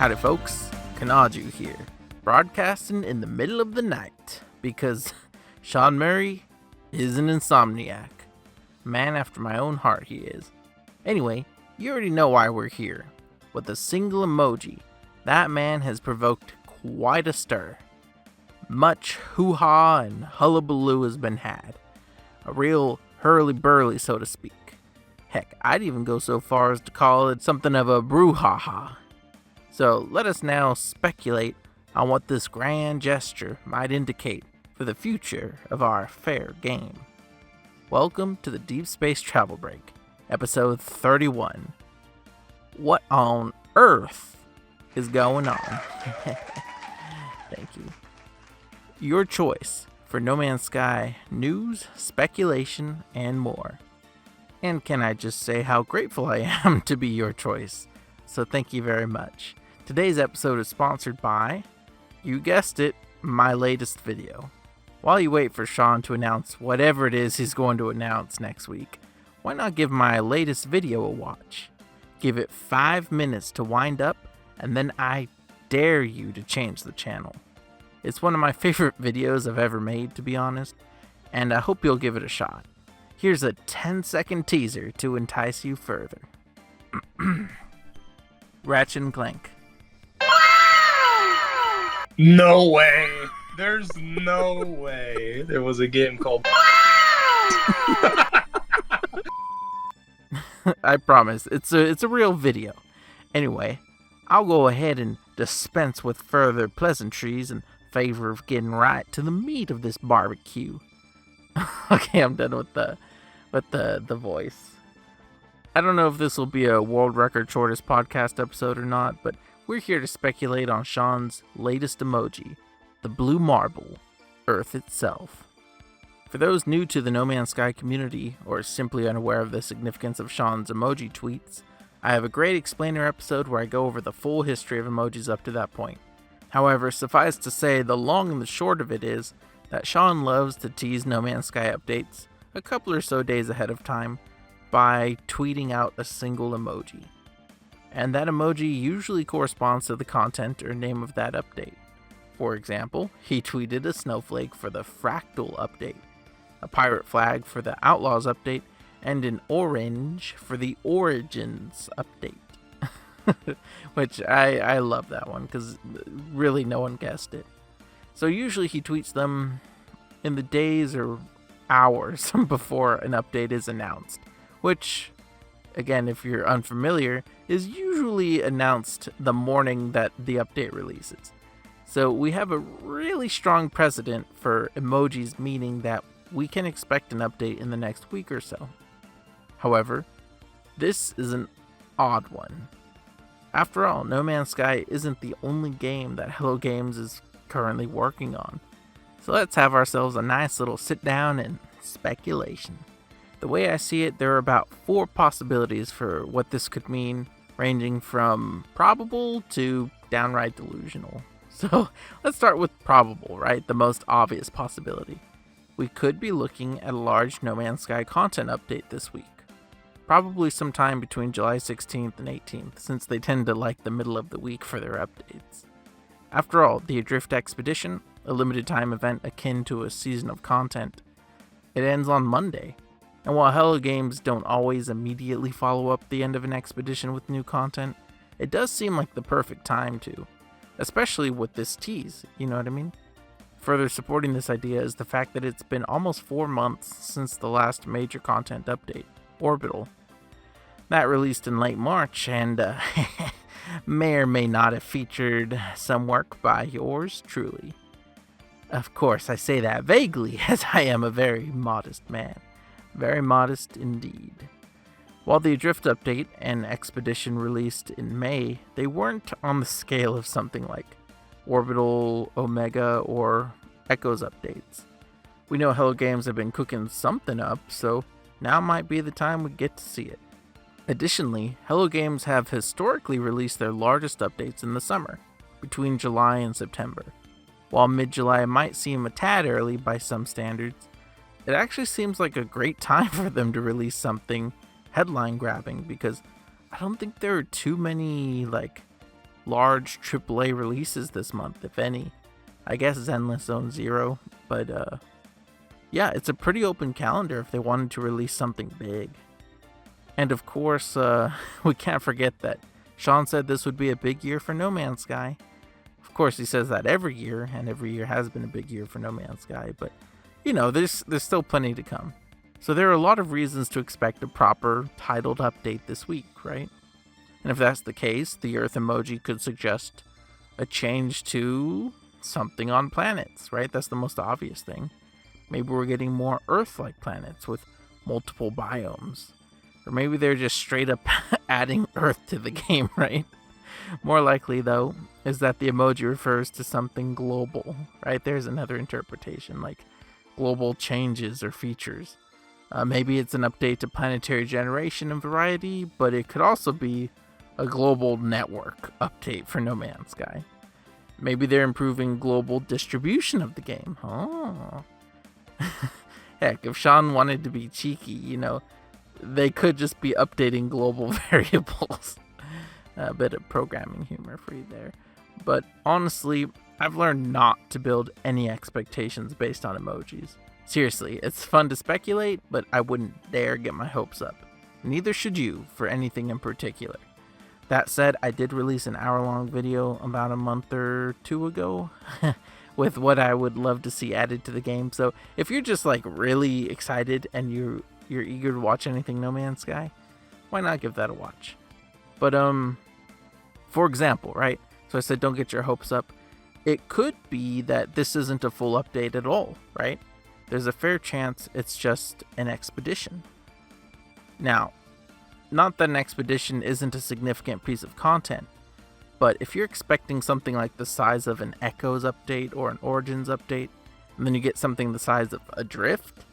Howdy folks, Kanaju here, broadcasting in the middle of the night, because Sean Murray is an insomniac. Man after my own heart he is. Anyway, you already know why we're here. With a single emoji, that man has provoked quite a stir. Much hoo-ha and hullabaloo has been had. A real hurly-burly, so to speak. Heck, I'd even go so far as to call it something of a brouhaha. So let us now speculate on what this grand gesture might indicate for the future of our fair game. Welcome to the Deep Space Travel Break, episode 31. What on earth is going on? Thank you. Your choice for No Man's Sky news, speculation, and more. And can I just say how grateful I am to be your choice? So thank you very much. Today's episode is sponsored by, you guessed it, my latest video. While you wait for Sean to announce whatever it is he's going to announce next week, why not give my latest video a watch? Give it 5 minutes to wind up, and then I dare you to change the channel. It's one of my favorite videos I've ever made, to be honest, and I hope you'll give it a shot. Here's a 10-second teaser to entice you further. Ratchet and Clank. No way. There's no way there was a game called I promise, it's a real video. Anyway, I'll go ahead and dispense with further pleasantries in favor of getting right to the meat of this barbecue. Okay, I'm done with the voice. I don't know if this will be a world record shortest podcast episode or not, but we're here to speculate on Sean's latest emoji, the blue marble, Earth itself. For those new to the No Man's Sky community, or simply unaware of the significance of Sean's emoji tweets, I have a great explainer episode where I go over the full history of emojis up to that point. However, suffice to say, the long and the short of it is that Sean loves to tease No Man's Sky updates a couple or so days ahead of time by tweeting out a single emoji. And that emoji usually corresponds to the content or name of that update. For example, he tweeted a snowflake for the Fractal update, a pirate flag for the Outlaws update, and an orange for the Origins update. Which I love that one, because really no one guessed it. So usually he tweets them in the days or hours before an update is announced, which, again, if you're unfamiliar, is usually announced the morning that the update releases. So we have a really strong precedent for emojis, meaning that we can expect an update in the next week or so. However, this is an odd one. After all, No Man's Sky isn't the only game that Hello Games is currently working on. So let's have ourselves a nice little sit down and speculation. The way I see it, there are about 4 possibilities for what this could mean, ranging from probable to downright delusional. So let's start with probable, right? The most obvious possibility. We could be looking at a large No Man's Sky content update this week. Probably sometime between July 16th and 18th, since they tend to like the middle of the week for their updates. After all, the Adrift Expedition, a limited time event akin to a season of content, it ends on Monday. And while Hello Games don't always immediately follow up the end of an expedition with new content, it does seem like the perfect time to. Especially with this tease, you know what I mean? Further supporting this idea is the fact that it's been almost 4 months since the last major content update, Orbital. That released in late March and may or may not have featured some work by yours truly. Of course, I say that vaguely, as I am a very modest man. Very modest indeed. While the Adrift update and Expedition released in May, they weren't on the scale of something like Orbital, Omega, or Echo's updates. We know Hello Games have been cooking something up, so now might be the time we get to see it. Additionally, Hello Games have historically released their largest updates in the summer, between July and September. While mid-July might seem a tad early by some standards, it actually seems like a great time for them to release something headline grabbing, because I don't think there are too many large AAA releases this month, if any. I guess Zenless Zone Zero, but yeah, it's a pretty open calendar if they wanted to release something big. And of course, we can't forget that Sean said this would be a big year for No Man's Sky. Of course, he says that every year, and every year has been a big year for No Man's Sky, but you know, there's still plenty to come. So there are a lot of reasons to expect a proper titled update this week, right? And if that's the case, the Earth emoji could suggest a change to something on planets, right? That's the most obvious thing. Maybe we're getting more Earth-like planets with multiple biomes. Or maybe they're just straight up adding Earth to the game, right? More likely, though, is that the emoji refers to something global, right? There's another interpretation, like global changes or features. Maybe it's an update to planetary generation and variety, but it could also be a global network update for No Man's Sky. Maybe they're improving global distribution of the game. Oh. Heck, if Sean wanted to be cheeky, you know, they could just be updating global variables. A bit of programming humor for you there. But honestly, I've learned not to build any expectations based on emojis. Seriously, it's fun to speculate, but I wouldn't dare get my hopes up. Neither should you for anything in particular. That said, I did release an hour-long video about a month or two ago with what I would love to see added to the game. So if you're just like really excited and you're eager to watch anything No Man's Sky, why not give that a watch? But for example, right? So I said don't get your hopes up. It could be that this isn't a full update at all, right? There's a fair chance it's just an expedition. Now, not that an expedition isn't a significant piece of content, but if you're expecting something like the size of an Echoes update or an Origins update, and then you get something the size of a Drift,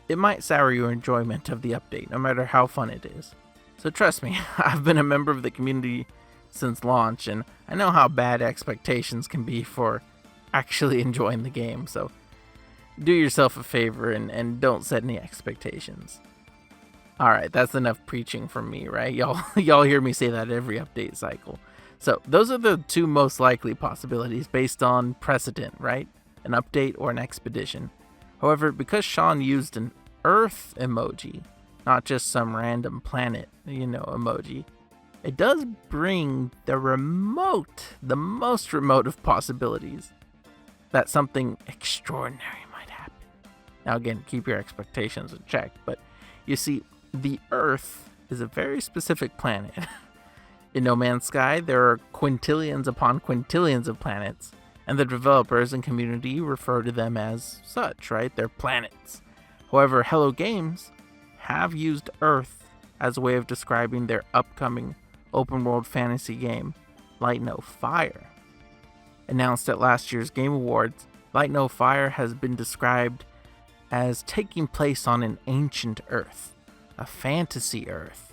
it might sour your enjoyment of the update, no matter how fun it is. So trust me, I've been a member of the community since launch, and I know how bad expectations can be for actually enjoying the game, so do yourself a favor and don't set any expectations. Alright, that's enough preaching from me, right? Y'all hear me say that every update cycle. So those are the two most likely possibilities based on precedent, right? An update or an expedition. However, because Sean used an Earth emoji, not just some random planet, emoji, it does bring the most remote of possibilities that something extraordinary might happen. Now again, keep your expectations in check, but you see, the Earth is a very specific planet. In No Man's Sky, there are quintillions upon quintillions of planets, and the developers and community refer to them as such, right? They're planets. However, Hello Games have used Earth as a way of describing their upcoming open-world fantasy game, Light No Fire. Announced at last year's Game Awards, Light No Fire has been described as taking place on an ancient Earth, a fantasy Earth,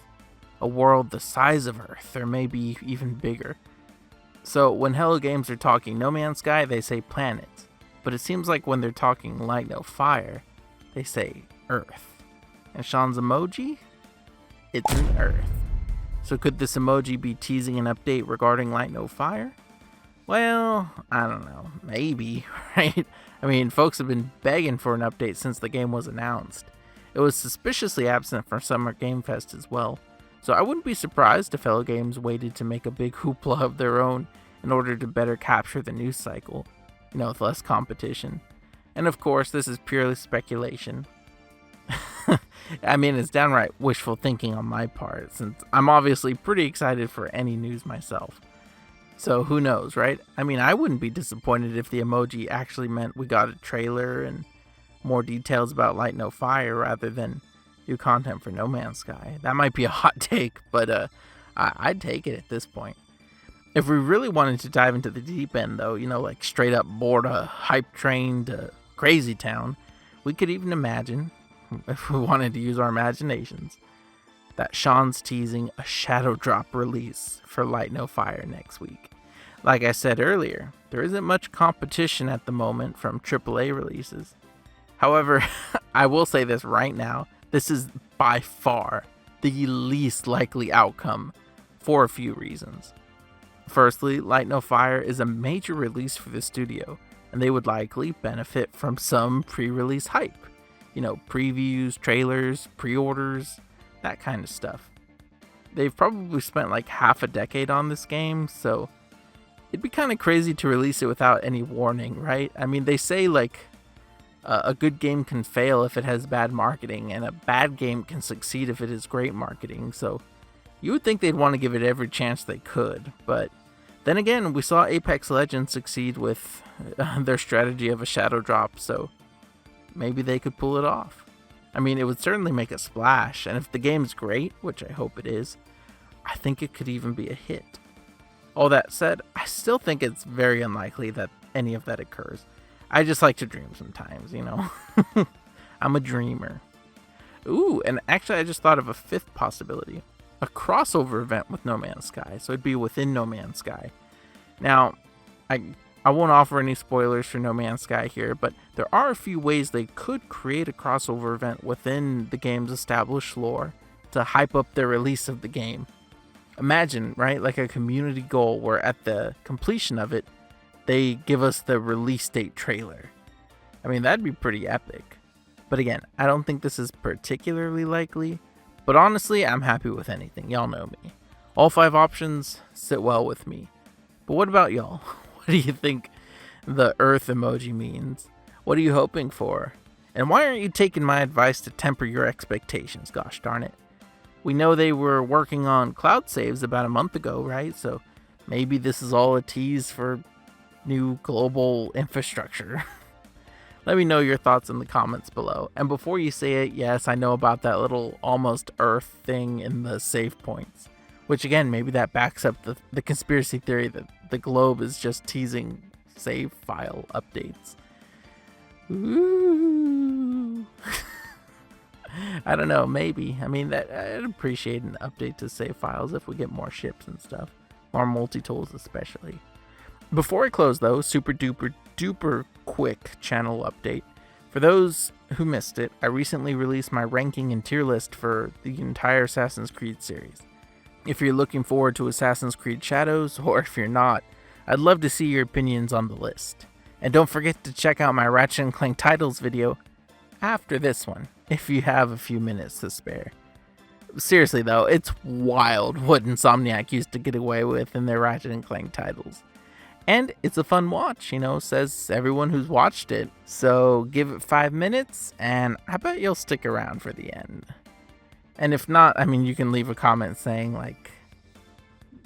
a world the size of Earth, or maybe even bigger. So when Hello Games are talking No Man's Sky, they say planets, but it seems like when they're talking Light No Fire, they say Earth. And Sean's emoji? It's an Earth. So could this emoji be teasing an update regarding Light No Fire? Well, I don't know. Maybe, right? I mean, folks have been begging for an update since the game was announced. It was suspiciously absent from Summer Game Fest as well. So I wouldn't be surprised if Hello Games waited to make a big hoopla of their own in order to better capture the news cycle, with less competition. And of course, this is purely speculation. I mean, it's downright wishful thinking on my part, since I'm obviously pretty excited for any news myself. So who knows, right? I mean, I wouldn't be disappointed if the emoji actually meant we got a trailer and more details about Light No Fire rather than new content for No Man's Sky. That might be a hot take, but I'd take it at this point. If we really wanted to dive into the deep end, though, like straight up board a hype train to Crazy Town, we could even imagine, if we wanted to use our imaginations, that Sean's teasing a shadow drop release for Light No Fire next week. Like I said earlier, there isn't much competition at the moment from AAA releases. However, I will say this right now, this is by far the least likely outcome for a few reasons. Firstly, Light No Fire is a major release for the studio, and they would likely benefit from some pre-release hype. Previews, trailers, pre-orders, that kind of stuff. They've probably spent like half a decade on this game, so it'd be kind of crazy to release it without any warning, right? I mean, they say like a good game can fail if it has bad marketing, and a bad game can succeed if it has great marketing, so you would think they'd want to give it every chance they could, but then again, we saw Apex Legends succeed with their strategy of a shadow drop, so maybe they could pull it off. I mean, it would certainly make a splash, and if the game's great, which I hope it is, I think it could even be a hit. All that said, I still think it's very unlikely that any of that occurs. I just like to dream sometimes, I'm a dreamer. Ooh, and actually I just thought of a fifth possibility. A crossover event with No Man's Sky, so it'd be within No Man's Sky. Now, I won't offer any spoilers for No Man's Sky here, but there are a few ways they could create a crossover event within the game's established lore to hype up their release of the game. Imagine, right, like a community goal where at the completion of it, they give us the release date trailer. I mean, that'd be pretty epic. But again, I don't think this is particularly likely, but honestly, I'm happy with anything. Y'all know me. All 5 options sit well with me. But what about y'all? What do you think the Earth emoji means? What are you hoping for? And why aren't you taking my advice to temper your expectations? Gosh darn it. We know they were working on cloud saves about a month ago, right? So maybe this is all a tease for new global infrastructure. Let me know your thoughts in the comments below. And before you say it, yes, I know about that little almost Earth thing in the save points. Which again, maybe that backs up the conspiracy theory that the globe is just teasing save file updates. Ooh. I don't know, maybe. I mean, I'd appreciate an update to save files if we get more ships and stuff. More multi-tools especially. Before I close though, super duper quick channel update. For those who missed it, I recently released my ranking and tier list for the entire Assassin's Creed series. If you're looking forward to Assassin's Creed Shadows, or if you're not, I'd love to see your opinions on the list. And don't forget to check out my Ratchet & Clank titles video after this one, if you have a few minutes to spare. Seriously though, it's wild what Insomniac used to get away with in their Ratchet & Clank titles. And it's a fun watch, says everyone who's watched it. So give it 5 minutes, and I bet you'll stick around for the end. And if not, I mean, you can leave a comment saying, like,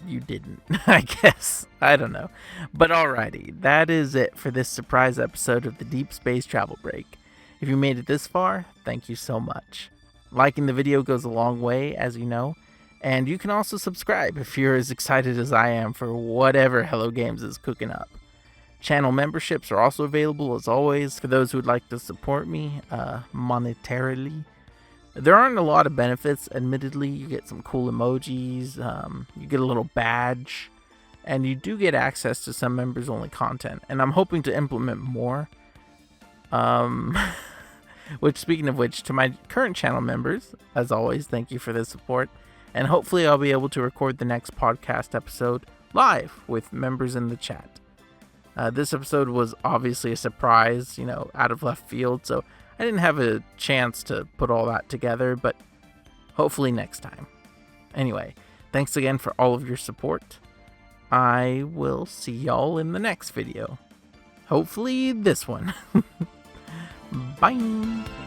you didn't, I guess. I don't know. But alrighty, that is it for this surprise episode of the Deep Space Travel Break. If you made it this far, thank you so much. Liking the video goes a long way, as you know. And you can also subscribe if you're as excited as I am for whatever Hello Games is cooking up. Channel memberships are also available, as always, for those who would like to support me monetarily. There aren't a lot of benefits, admittedly. You get some cool emojis, you get a little badge, and you do get access to some members-only content. And I'm hoping to implement more. Which, speaking of which, to my current channel members, as always, thank you for the support. And hopefully I'll be able to record the next podcast episode live with members in the chat. This episode was obviously a surprise, out of left field, so I didn't have a chance to put all that together, but hopefully next time. Anyway, thanks again for all of your support. I will see y'all in the next video. Hopefully this one. Bye!